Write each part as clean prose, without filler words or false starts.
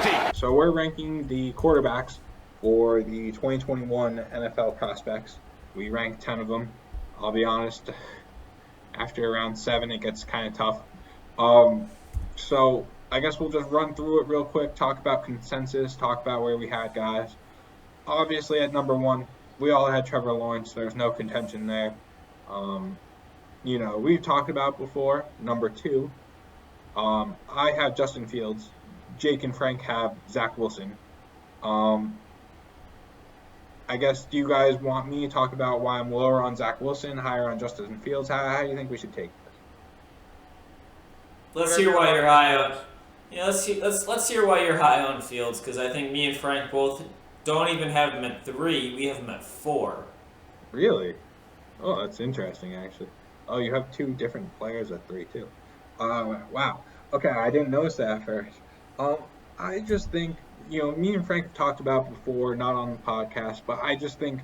20. So we're ranking the quarterbacks for the 2021 NFL prospects. We ranked 10 of them. I'll be honest, after round 7, it gets kind of tough. So I guess we'll just run through it real quick, talk about consensus, talk about where we had guys. Obviously, at number 1, we all had Trevor Lawrence. There's no contention there. We've talked about before. Number 2, I have Justin Fields. Jake and Frank have Zach Wilson. I guess, do you guys want me to talk about why I'm lower on Zach Wilson, higher on Justin Fields? How do you think we should take this? Let's hear why you're high on. Let's hear why you're high on Fields, because I think me and Frank both don't even have him at 3. We have him at 4. Really? Oh, that's interesting, actually. Oh, you have 2 different players at 3 too. Wow. Okay, I didn't notice that at first. I just think, me and Frank have talked about before, not on the podcast, but I just think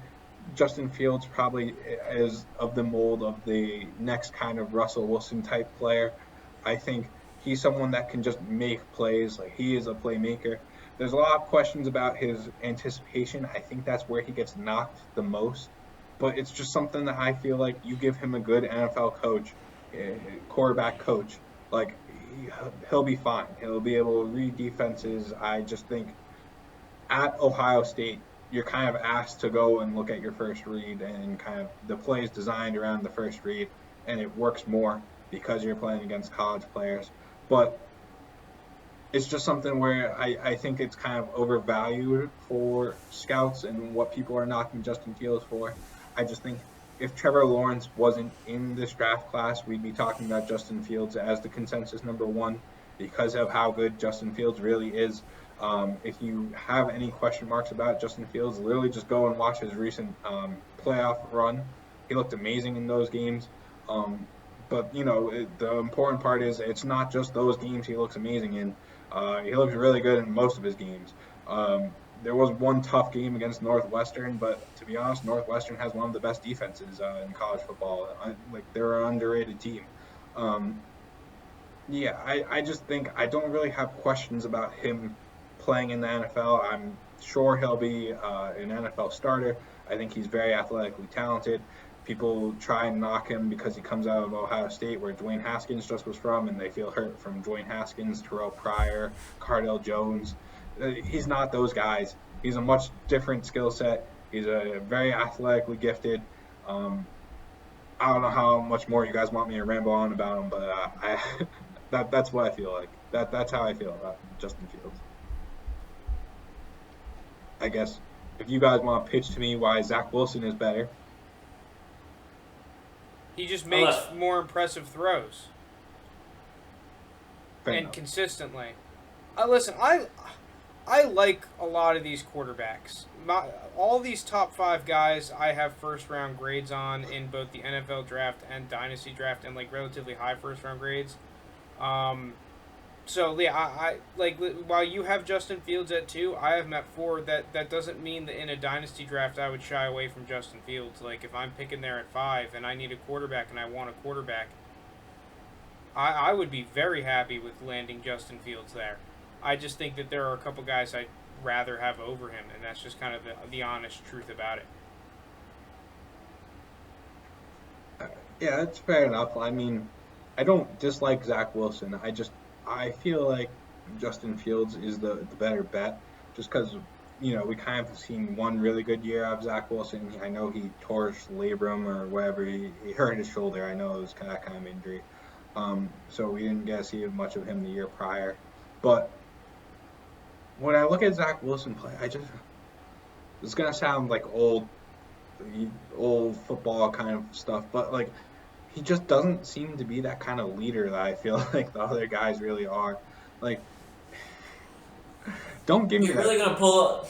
Justin Fields probably is of the mold of the next kind of Russell Wilson type player. I think he's someone that can just make plays. Like, he is a playmaker. There's a lot of questions about his anticipation. I think that's where he gets knocked the most. But it's just something that I feel like you give him a good NFL coach, quarterback coach, like, he'll be fine. He'll be able to read defenses. I just think at Ohio State, you're kind of asked to go and look at your first read, and kind of the play is designed around the first read, and it works more because you're playing against college players. But it's just something where I think it's kind of overvalued for scouts and what people are knocking Justin Fields for. I just think if Trevor Lawrence wasn't in this draft class, we'd be talking about Justin Fields as the consensus number 1 because of how good Justin Fields really is. If you have any question marks about Justin Fields, literally just go and watch his recent playoff run. He looked amazing in those games. But the important part is it's not just those games he looks amazing in. He looks really good in most of his games. There was one tough game against Northwestern, but to be honest, Northwestern has one of the best defenses in college football. They're an underrated team. I just think I don't really have questions about him playing in the NFL. I'm sure he'll be an NFL starter. I think he's very athletically talented. People try and knock him because he comes out of Ohio State, where Dwayne Haskins just was from, and they feel hurt from Dwayne Haskins, Terrell Pryor, Cardell Jones. He's not those guys. He's a much different skill set. He's a very athletically gifted. I don't know how much more you guys want me to ramble on about him, but that's what I feel like. That's how I feel about Justin Fields. I guess if you guys want to pitch to me why Zach Wilson is better. He just makes more impressive throws. Fair and enough. Consistently. Listen, I like a lot of these quarterbacks. All these top 5 guys I have first-round grades on in both the NFL draft and Dynasty draft, and relatively high first-round grades. So yeah, I while you have Justin Fields at 2, I have him at 4. That doesn't mean that in a Dynasty draft I would shy away from Justin Fields. If I'm picking there at 5 and I need a quarterback and I want a quarterback, I would be very happy with landing Justin Fields there. I just think that there are a couple guys I'd rather have over him, and that's just kind of the honest truth about it. Yeah, that's fair enough. I mean, I don't dislike Zach Wilson. I feel like Justin Fields is the better bet, just because, we kind of seen one really good year of Zach Wilson. I know he tore his labrum or whatever. He hurt his shoulder. I know it was that kind of injury. So we didn't get to see much of him the year prior. But when I look at Zach Wilson play, it's going to sound like old football kind of stuff, but he just doesn't seem to be that kind of leader that I feel like the other guys really are. Don't give me You're that. really gonna pull.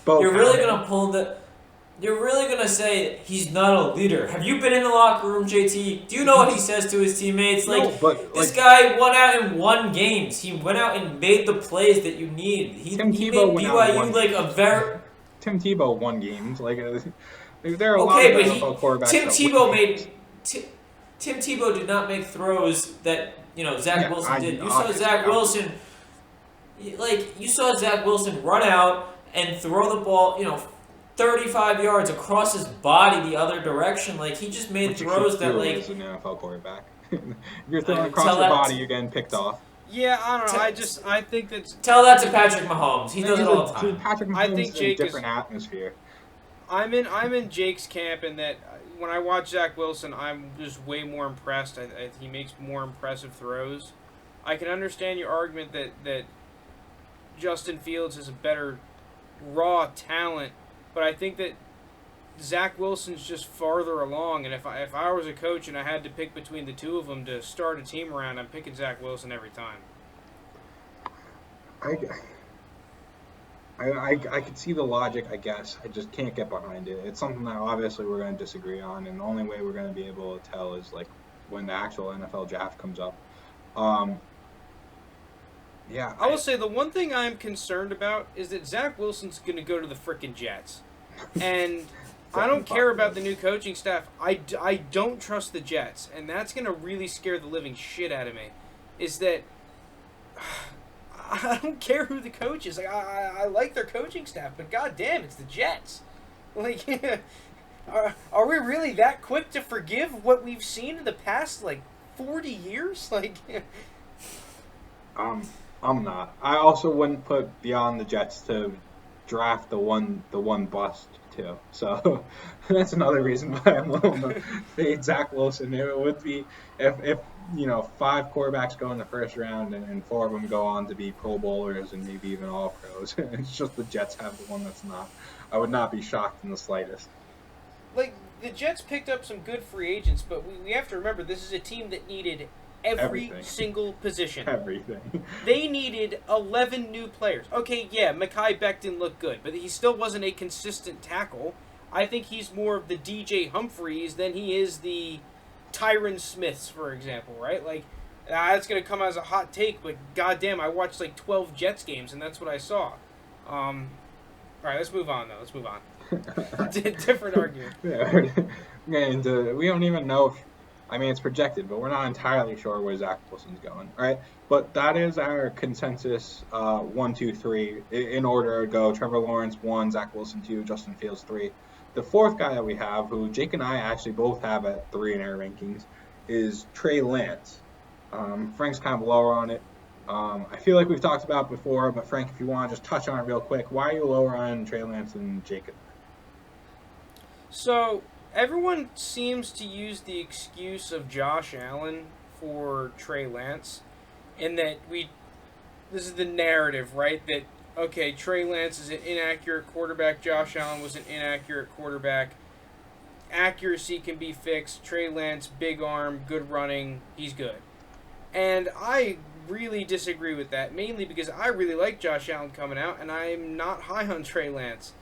You're really gonna say he's not a leader. Have you been in the locker room, JT? Do you know what he says to his teammates? This guy went out and won games. He went out and made the plays that you need. He made BYU Tim Tebow won games. There are a lot of NFL quarterbacks. Tim Tebow did not make throws that Zach Wilson did. You saw Zach Wilson. Like, you saw Zach Wilson run out and throw the ball, 35 yards across his body the other direction. Like, he just made throws that, like... as an NFL quarterback. If you're throwing I mean, across your body, you're getting picked off. Yeah, I don't know. I think that's... Tell that to Patrick Mahomes. He does it all the time. Patrick Mahomes is in a different atmosphere. I'm in Jake's camp in that when I watch Zach Wilson, I'm just way more impressed. He makes more impressive throws. I can understand your argument that Justin Fields is a better raw talent, but I think that Zach Wilson's just farther along. And if I was a coach and I had to pick between the two of them to start a team around, I'm picking Zach Wilson every time. I could see the logic, I guess. I just can't get behind it. It's something that obviously we're going to disagree on, and the only way we're going to be able to tell is like when the actual NFL draft comes up. Yeah, I will say the one thing I'm concerned about is that Zach Wilson's going to go to the frickin' Jets, and I don't care about the new coaching staff. I don't trust the Jets, and that's going to really scare the living shit out of me. Is that I don't care who the coach is. Like I like their coaching staff, but goddamn, it's the Jets. Like, are we really that quick to forgive what we've seen in the past 40 years? Like, I'm not. I also wouldn't put beyond the Jets to draft the one bust too. So that's another reason why I'm willing to fade Zach Wilson. It would be if 5 quarterbacks go in the first round and 4 of them go on to be Pro Bowlers and maybe even All Pros. It's just the Jets have the one that's not. I would not be shocked in the slightest. Like, the Jets picked up some good free agents, but we have to remember this is a team that needed everything. Single position. Everything. They needed 11 new players. Okay, yeah, Mekhi Becton looked good, but he still wasn't a consistent tackle. I think he's more of the DJ Humphreys than he is the Tyron Smiths, for example, right? Like, that's going to come as a hot take, but goddamn, I watched 12 Jets games, and that's what I saw. All right, let's move on, though. Let's move on. Different argument. Yeah, we don't even know if, it's projected, but we're not entirely sure where Zach Wilson's going. All right, but that is our consensus 1, 2, 3 in order to go. Trevor Lawrence 1, Zach Wilson 2, Justin Fields 3. The fourth guy that we have, who Jake and I actually both have at 3 in our rankings, is Trey Lance. Frank's kind of lower on it. I feel like we've talked about it before, but Frank, if you want to just touch on it real quick, why are you lower on Trey Lance than Jake? So, everyone seems to use the excuse of Josh Allen for Trey Lance, in that this is the narrative, right? That, okay, Trey Lance is an inaccurate quarterback, Josh Allen was an inaccurate quarterback, accuracy can be fixed, Trey Lance, big arm, good running, he's good. And I really disagree with that, mainly because I really like Josh Allen coming out, and I'm not high on Trey Lance.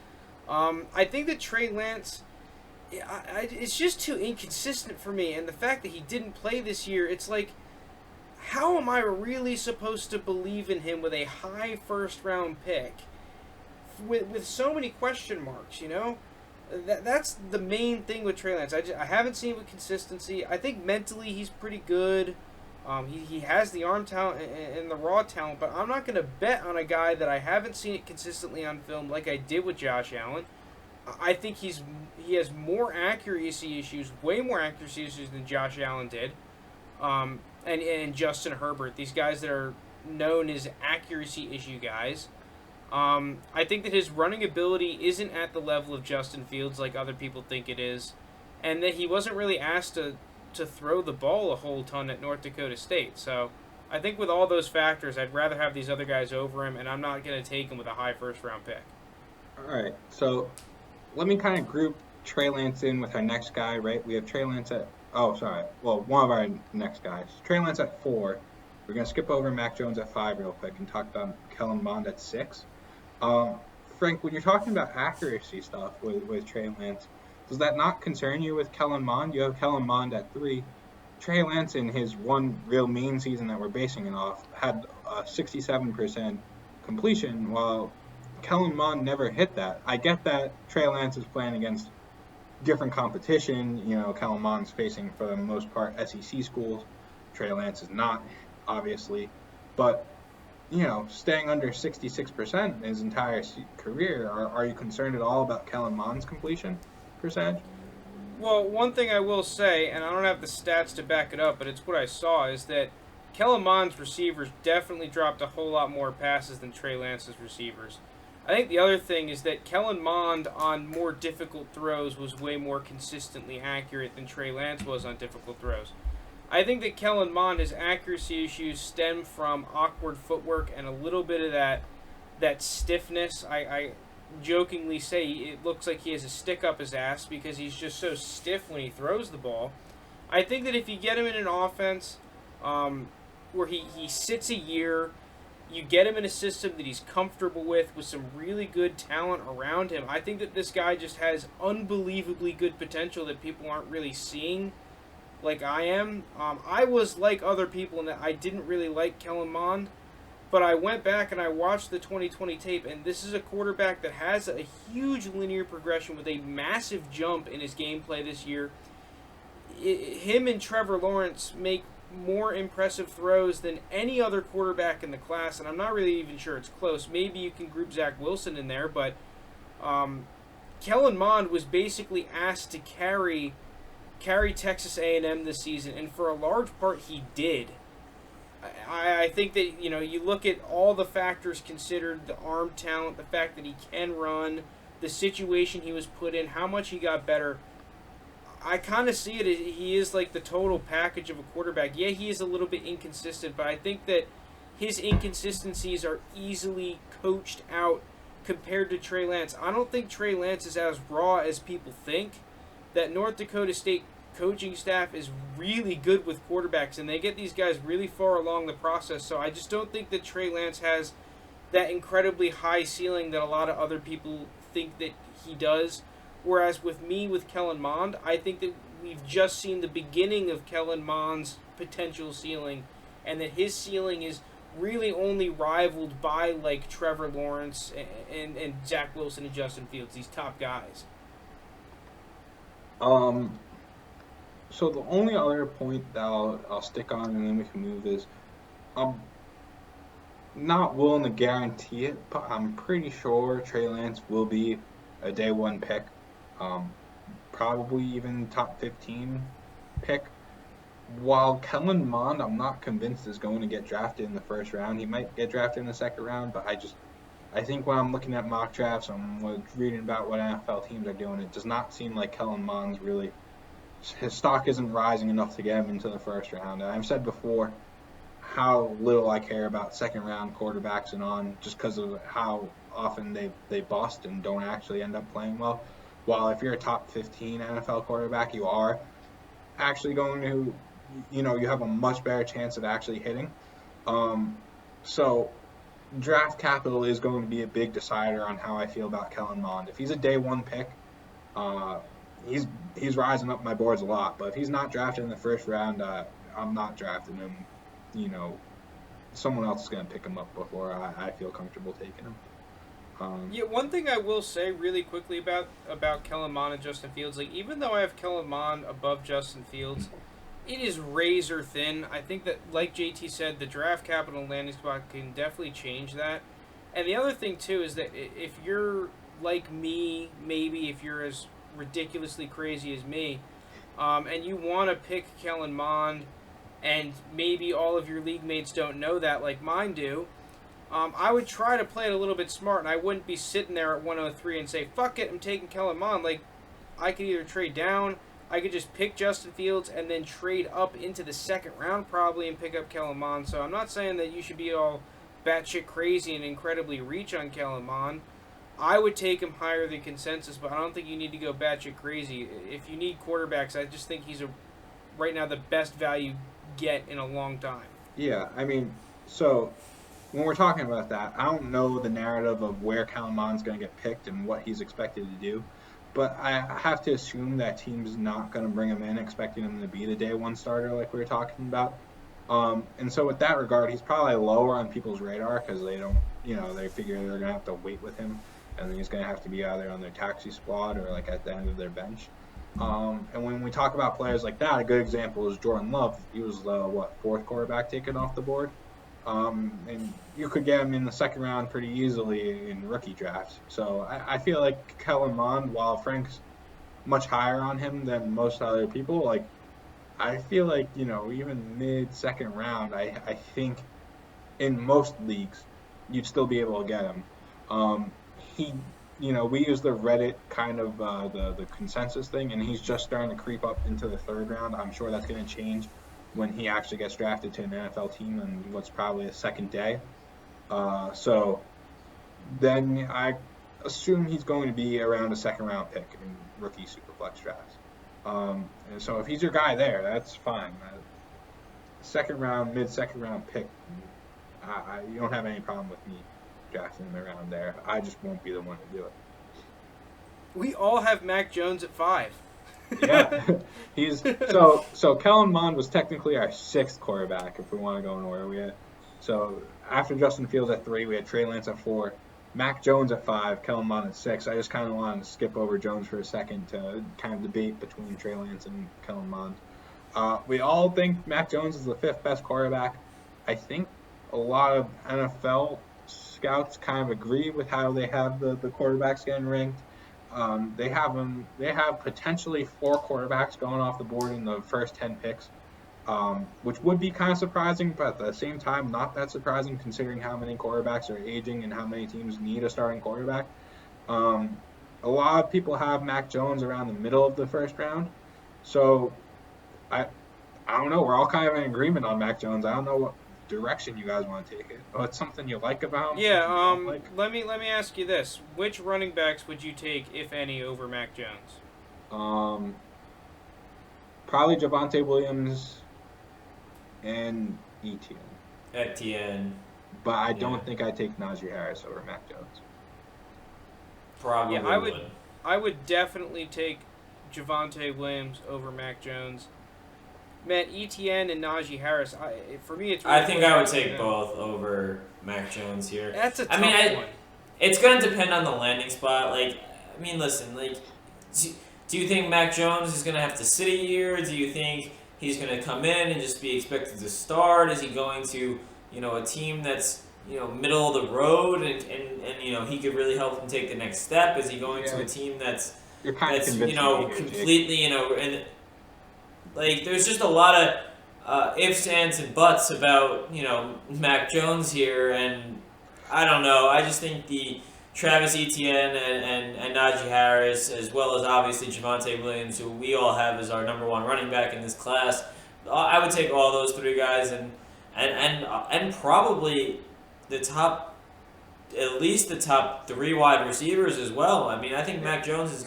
I think that Trey Lance, it's just too inconsistent for me, and the fact that he didn't play this year, it's like, how am I really supposed to believe in him with a high first-round pick with so many question marks, That's the main thing with Trey Lance. I haven't seen it with consistency. I think mentally he's pretty good. He has the arm talent and the raw talent, but I'm not going to bet on a guy that I haven't seen it consistently on film like I did with Josh Allen. I think he has more accuracy issues, way more accuracy issues than Josh Allen did, and Justin Herbert, these guys that are known as accuracy issue guys. I think that his running ability isn't at the level of Justin Fields like other people think it is, and that he wasn't really asked to throw the ball a whole ton at North Dakota State. So I think with all those factors, I'd rather have these other guys over him, and I'm not going to take him with a high first-round pick. All right, so let me kind of group Trey Lance in with our next guy, right? We have Trey Lance at, one of our next guys. Trey Lance at 4. We're going to skip over Mac Jones at 5 real quick and talk about Kellen Mond at 6. Frank, when you're talking about accuracy stuff with Trey Lance, does that not concern you with Kellen Mond? You have Kellen Mond at 3. Trey Lance, in his one real mean season that we're basing it off, had a 67% completion, while Kellen Mond never hit that. I get that Trey Lance is playing against different competition. Kellen Mond's facing, for the most part, SEC schools. Trey Lance is not, obviously. But staying under 66% his entire career. Are you concerned at all about Kellen Mond's completion percentage? Well, one thing I will say, and I don't have the stats to back it up, but it's what I saw, is that Kellen Mond's receivers definitely dropped a whole lot more passes than Trey Lance's receivers. I think the other thing is that Kellen Mond on more difficult throws was way more consistently accurate than Trey Lance was on difficult throws. I think that Kellen Mond, his accuracy issues stem from awkward footwork and a little bit of that stiffness. I jokingly say it looks like he has a stick up his ass because he's just so stiff when he throws the ball. I think that if you get him in an offense where he sits a year, you get him in a system that he's comfortable with some really good talent around him, I think that this guy just has unbelievably good potential that people aren't really seeing like I am. I was like other people in that I didn't really like Kellen Mond, but I went back and I watched the 2020 tape, and this is a quarterback that has a huge linear progression with a massive jump in his gameplay this year. Him and Trevor Lawrence make more impressive throws than any other quarterback in the class, and I'm not really even sure it's close. Maybe you can group Zach Wilson in there, but Kellen Mond was basically asked to carry Texas A&M this season, and for a large part he did. I think that, you look at all the factors considered, the arm talent, the fact that he can run, the situation he was put in, how much he got better. I kind of see it. He is like the total package of a quarterback. Yeah, he is a little bit inconsistent, but I think that his inconsistencies are easily coached out compared to Trey Lance. I don't think Trey Lance is as raw as people think. That North Dakota State coaching staff is really good with quarterbacks, and they get these guys really far along the process. So I just don't think that Trey Lance has that incredibly high ceiling that a lot of other people think that he does. Whereas with Kellen Mond, I think that we've just seen the beginning of Kellen Mond's potential ceiling, and that his ceiling is really only rivaled by like Trevor Lawrence and Zach Wilson and Justin Fields, these top guys. So the only other point that I'll stick on, and then we can move, is I'm not willing to guarantee it, but I'm pretty sure Trey Lance will be a day one pick. Probably even top 15 pick. While Kellen Mond, I'm not convinced is going to get drafted in the first round. He might get drafted in the second round, but I think when I'm looking at mock drafts, I'm reading about what NFL teams are doing, it does not seem like Kellen Mond's really, his stock isn't rising enough to get him into the first round. And I've said before how little I care about second round quarterbacks and on, just because of how often they bust and don't actually end up playing well. While if you're a top 15 NFL quarterback, you are actually going to, you have a much better chance of actually hitting. So draft capital is going to be a big decider on how I feel about Kellen Mond. If he's a day one pick, he's rising up my boards a lot. But if he's not drafted in the first round, I'm not drafting him. Someone else is going to pick him up before I feel comfortable taking him. One thing I will say really quickly about Kellen Mond and Justin Fields, like even though I have Kellen Mond above Justin Fields, it is razor thin. I think that, like JT said, the draft capital and landing spot can definitely change that. And the other thing too is that if you're like me, maybe if you're as ridiculously crazy as me, and you want to pick Kellen Mond, and maybe all of your league mates don't know that, like mine do. I would try to play it a little bit smart, and I wouldn't be sitting there at 103 and say, fuck it, I'm taking Kellen Mond. Like, I could either trade down, I could just pick Justin Fields, and then trade up into the second round probably and pick up Kellen Mond. So I'm not saying that you should be all batshit crazy and incredibly reach on Kellen Mond. I would take him higher than consensus, but I don't think you need to go batshit crazy. If you need quarterbacks, I just think he's right now the best value get in a long time. Yeah, so when we're talking about that, I don't know the narrative of where Kellen Mond's going to get picked and what he's expected to do, but I have to assume that team's not going to bring him in expecting him to be the day one starter like we were talking about. And so with that regard, he's probably lower on people's radar because they don't, they figure they're going to have to wait with him, and then he's going to have to be either on their taxi squad or like at the end of their bench. And when we talk about players like that, a good example is Jordan Love. He was the fourth quarterback taken off the board. And you could get him in the second round pretty easily in rookie drafts. So I feel like Kellen Mond, while Frank's much higher on him than most other people, like I feel like, even mid-second round, I think in most leagues, you'd still be able to get him. He, we use the Reddit kind of the consensus thing, and he's just starting to creep up into the third round. I'm sure that's going to change when he actually gets drafted to an NFL team in what's probably a second day. So then I assume he's going to be around a second round pick in rookie Superflex drafts. And so if he's your guy there, that's fine. Second round, mid-second round pick, you don't have any problem with me drafting him around there. I just won't be the one to do it. We all have Mac Jones at 5. Yeah, he's so Kellen Mond was technically our 6th quarterback if we want to go in order. We had after Justin Fields at 3, we had Trey Lance at 4, Mac Jones at 5, Kellen Mond at 6. I just kind of wanted to skip over Jones for a second to kind of debate between Trey Lance and Kellen Mond. We all think Mac Jones is the 5th best quarterback. I think a lot of NFL scouts kind of agree with how they have the quarterbacks getting ranked. They have potentially 4 quarterbacks going off the board in the first 10 picks, which would be kind of surprising, but at the same time, not that surprising considering how many quarterbacks are aging and how many teams need a starting quarterback. A lot of people have Mac Jones around the middle of the first round, so I don't know. We're all kind of in agreement on Mac Jones. I don't know what direction you guys want to take it. Oh, it's something you like about him? Yeah, let me ask you this. Which running backs would you take, if any, over Mac Jones? Probably Javonte Williams and Etienne. But I don't think I'd take Najee Harris over Mac Jones. Probably yeah, I would definitely take Javonte Williams over Mac Jones. Man, Etienne and Najee Harris, for me, it's really I think I would take both over Mac Jones here. That's a tough one. It's going to depend on the landing spot. Listen, do you think Mac Jones is going to have to sit a year? Do you think he's going to come in and just be expected to start? Is he going to, a team that's, middle of the road and he could really help him take the next step? Is he going to a team that's completely, and there's just a lot of ifs, ands, and buts about, Mac Jones here, and I don't know. I just think the Travis Etienne and Najee Harris, as well as obviously Javonte Williams, who we all have as our number 1 running back in this class, I would take all those 3 guys and probably at least the top 3 wide receivers as well. I mean, I think Mac Jones is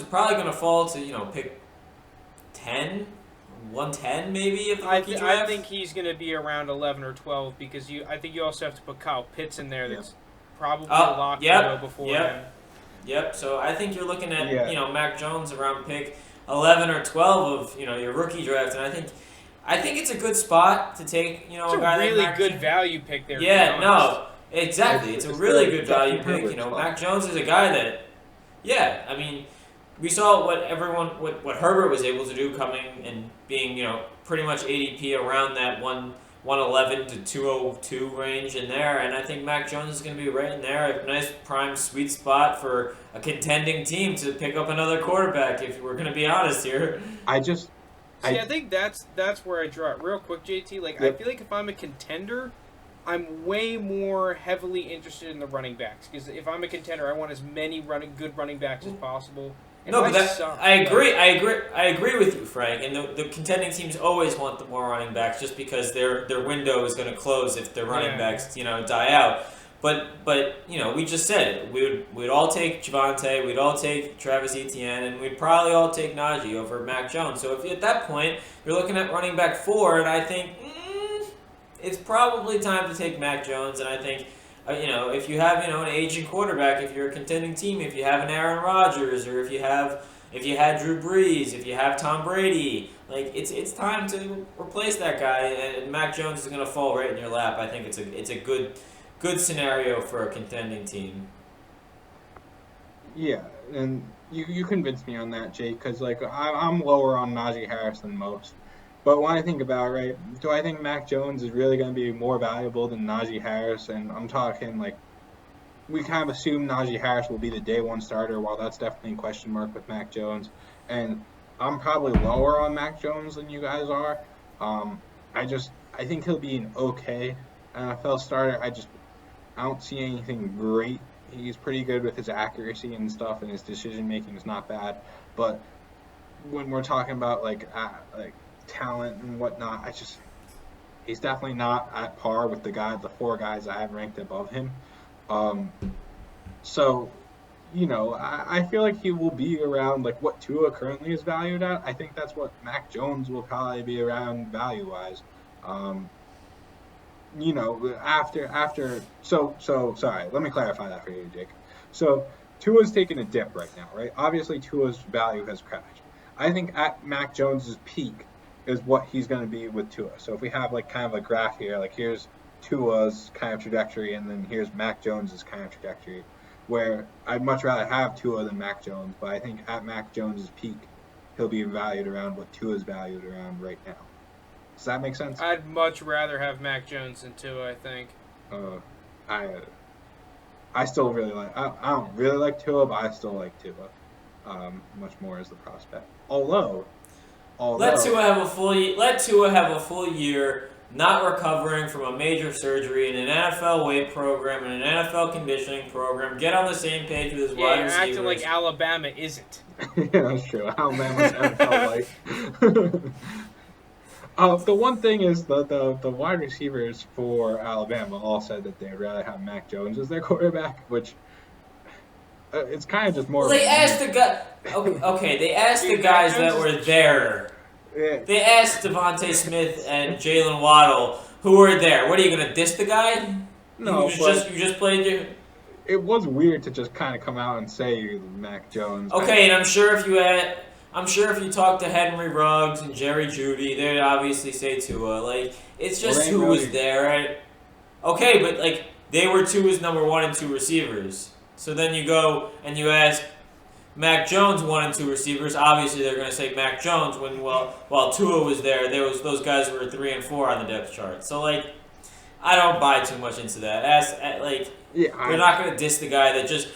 probably going to fall to, pick 10, 110 maybe if I think he's going to be around 11 or 12 because I think you also have to put Kyle Pitts in there that's probably locked to go before him. Yep, so I think you're looking at, Mac Jones around pick 11 or 12 of, your rookie draft, and I think it's a good spot to take, it's a really good value pick there. Yeah, no, exactly. It's a really good value pick. Mac Jones is a guy that, I mean, we saw what Herbert was able to do coming and being, pretty much ADP around that 111 to 202 range in there, and I think Mac Jones is going to be right in there, a nice prime sweet spot for a contending team to pick up another quarterback, if we're going to be honest here. I think that's where I draw it. Real quick, JT, I feel like if I'm a contender, I'm way more heavily interested in the running backs because if I'm a contender, I want as many good running backs as possible. I agree with you, Frank. And the contending teams always want the more running backs just because their window is going to close if their running backs die out. But we just said it. We'd all take Javonte, we'd all take Travis Etienne, and we'd probably all take Najee over Mac Jones. So if at that point you're looking at running back 4, and I think it's probably time to take Mac Jones, and I think, if you have, an aging quarterback, if you're a contending team, if you have an Aaron Rodgers, or if you had Drew Brees, if you have Tom Brady, it's time to replace that guy, and Mac Jones is going to fall right in your lap. I think it's a good scenario for a contending team. Yeah, and you convinced me on that, Jake, because I'm lower on Najee Harris than most. But when I think about it, right, do I think Mac Jones is really going to be more valuable than Najee Harris? And I'm talking like we kind of assume Najee Harris will be the day one starter. While that's definitely a question mark with Mac Jones, and I'm probably lower on Mac Jones than you guys are. I think he'll be an okay NFL starter. I don't see anything great. He's pretty good with his accuracy and stuff, and his decision making is not bad. But when we're talking about like talent and whatnot, he's definitely not at par with the 4 guys I have ranked above him. So, I feel like he will be around like what Tua currently is valued at. I think that's what Mac Jones will probably be around value wise. Sorry, let me clarify that for you, Jake. So Tua's taking a dip right now, right? Obviously Tua's value has crashed. I think at Mac Jones's peak is what he's going to be with Tua. So if we have like kind of a graph here, like here's Tua's kind of trajectory, and then here's Mac Jones's kind of trajectory, where I'd much rather have Tua than Mac Jones, but I think at Mac Jones's peak, he'll be valued around what Tua's valued around right now. Does that make sense? I'd much rather have Mac Jones than Tua, I think. I still really like. I don't really like Tua, but I still like Tua much more as the prospect. Although let Tua have a full year, not recovering from a major surgery in an NFL weight program and an NFL conditioning program. Get on the same page with his wide receivers. You're acting like Alabama isn't. Yeah, that's true. Alabama's NFL light. The one thing is the wide receivers for Alabama all said that they'd rather have Mac Jones as their quarterback, which it's kind of just more. Well, they asked the guy. Okay, they asked the guys that were there. Yeah. They asked Devontae Smith and Jalen Waddle who were there. What are you gonna diss the guy? No, you just played your. It was weird to just kind of come out and say Mac Jones. Okay, and I'm sure if you talk to Henry Ruggs and Jerry Jeudy, they'd obviously say Tua. Like, it's just who was there, right? Okay, but like they were Tua's number 1 and 2 receivers. So then you go and you ask Mac Jones 1 and 2 receivers. Obviously, they're going to say Mac Jones while Tua was there. Those guys were 3 and 4 on the depth chart. So like, I don't buy too much into that. They're not going to diss the guy that just.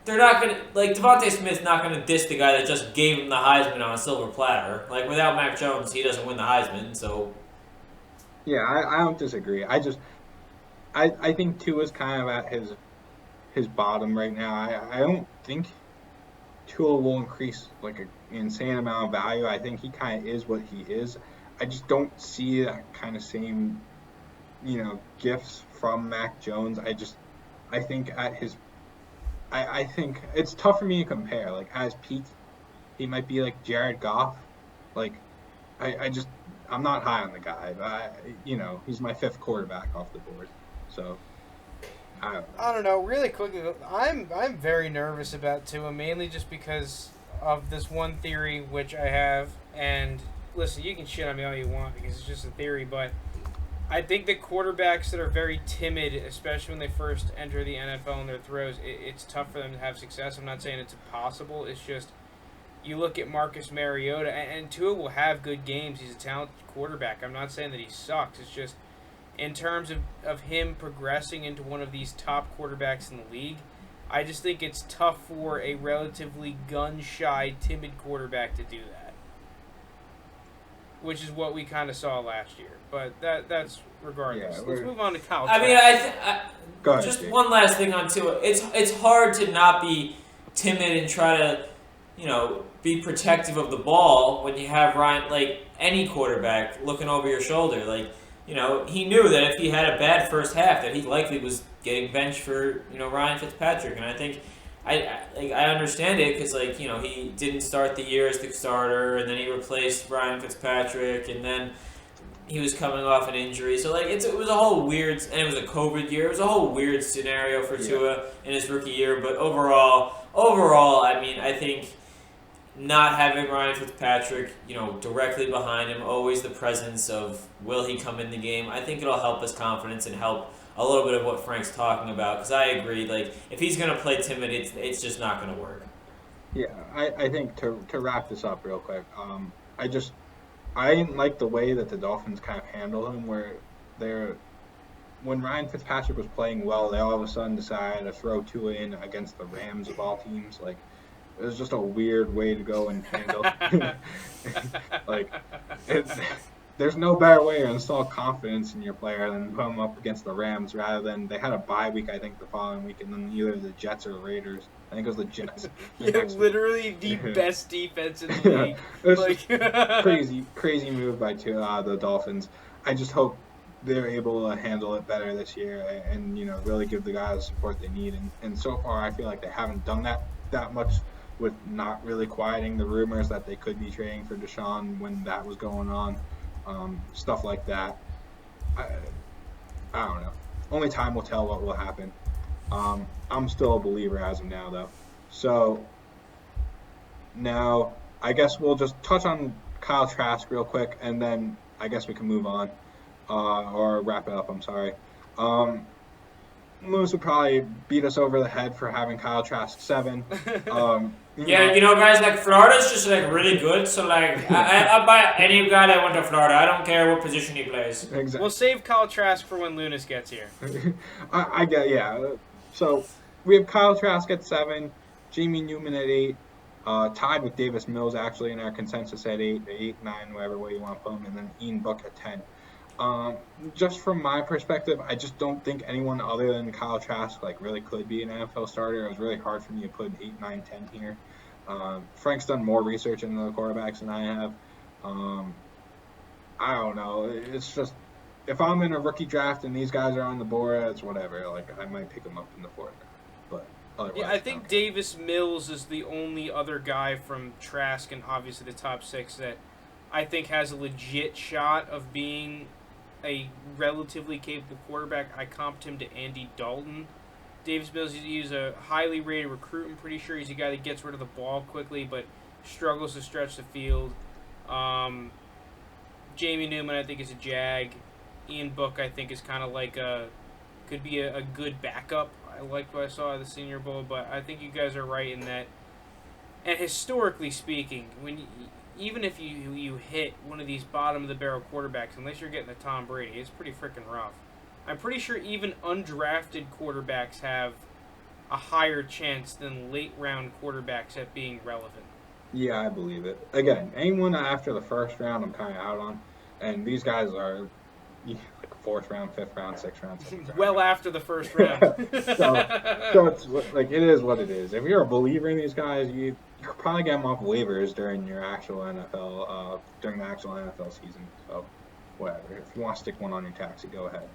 They're not going to, like, Devontae Smith's not going to diss the guy that just gave him the Heisman on a silver platter. Like, without Mac Jones, he doesn't win the Heisman, so. Yeah, I don't disagree. I think Tua's kind of at his bottom right now. I don't think Tua will increase, like, an insane amount of value. I think he kind of is what he is. I just don't see that kind of same, gifts from Mac Jones. I think at his I think it's tough for me to compare. Like, as peak, he might be like Jared Goff. Like, I'm not high on the guy, but he's my 5th quarterback off the board. So, I don't know. Really quickly, I'm very nervous about Tua, mainly just because of this one theory which I have. And listen, you can shit on me all you want because it's just a theory, but I think that quarterbacks that are very timid, especially when they first enter the NFL and their throws, it's tough for them to have success. I'm not saying it's impossible. It's just you look at Marcus Mariota, and Tua will have good games. He's a talented quarterback. I'm not saying that he sucks. It's just in terms of him progressing into one of these top quarterbacks in the league, I just think it's tough for a relatively gun-shy, timid quarterback to do that, which is what we kind of saw last year. But that's regardless. Yeah, let's move on to college. I mean, just one last thing on Tua. It's hard to not be timid and try to, be protective of the ball when you have Ryan, like any quarterback, looking over your shoulder. Like, he knew that if he had a bad first half, that he likely was getting benched for, Ryan Fitzpatrick. And I think I understand it because, he didn't start the year as the starter, and then he replaced Ryan Fitzpatrick, and then he was coming off an injury. So, it was a whole weird, and it was a COVID year. It was a whole weird scenario for Tua in his rookie year. But overall, I mean, I think not having Ryan Fitzpatrick, directly behind him, always the presence of will he come in the game, I think it'll help his confidence and help a little bit of what Frank's talking about. Because I agree, if he's going to play timid, it's just not going to work. Yeah, I think to wrap this up real quick, I didn't like the way that the Dolphins kind of handled him, where when Ryan Fitzpatrick was playing well, they all of a sudden decided to throw Tua in against the Rams of all teams. Like, it was just a weird way to go and handle. Like, there's no better way to install confidence in your player than put them up against the Rams rather than they had a bye week, I think, the following week, and then either the Jets or the Raiders. I think it was the Jets. Yeah, literally the best defense in the league. It was crazy move by the Dolphins. I just hope they're able to handle it better this year and really give the guys the support they need. And so far, I feel like they haven't done that much with not really quieting the rumors that they could be trading for Deshaun when that was going on. Stuff like that. I don't know. Only time will tell what will happen. I'm still a believer as of now, though. So now I guess we'll just touch on Kyle Trask real quick, and then I guess we can move on or wrap it up. I'm sorry. Moose would probably beat us over the head for having Kyle Trask 7. Guys, like Florida's just like really good. So like, I buy any guy that went to Florida. I don't care what position he plays. Exactly. We'll save Kyle Trask for when Lunas gets here. I get, yeah. So we have Kyle Trask at 7, Jamie Newman at 8, tied with Davis Mills actually in our consensus at 8, 9, whatever way you want to put him, and then Ian Book at 10. Just from my perspective, I just don't think anyone other than Kyle Trask really could be an NFL starter. It was really hard for me to put 8, 9, 10 here. Frank's done more research into the quarterbacks than I have. I don't know. It's just, if I'm in a rookie draft and these guys are on the board, it's whatever. Like, I might pick them up in the 4th round. But otherwise, yeah, I think Davis Mills is the only other guy from Trask and obviously the top 6 that I think has a legit shot of being a relatively capable quarterback. I comped him to Andy Dalton. Davis Mills, he's a highly rated recruit. I'm pretty sure he's a guy that gets rid of the ball quickly but struggles to stretch the field. Jamie Newman, I think, is a jag. Ian Book, I think, is kind of like could be a good backup. I liked what I saw at the Senior Bowl, but I think you guys are right in that. And historically speaking, even if you hit one of these bottom-of-the-barrel quarterbacks, unless you're getting a Tom Brady, it's pretty freaking rough. I'm pretty sure even undrafted quarterbacks have a higher chance than late-round quarterbacks at being relevant. Yeah, I believe it. Again, anyone after the 1st round I'm kind of out on, and these guys are like 4th round, 5th round, 6th round, 7th round. Well after the 1st round. so it's like, it is what it is. If you're a believer in these guys, you could probably get them off waivers during your actual NFL, during the actual NFL season. So, whatever. If you want to stick one on your taxi, go ahead.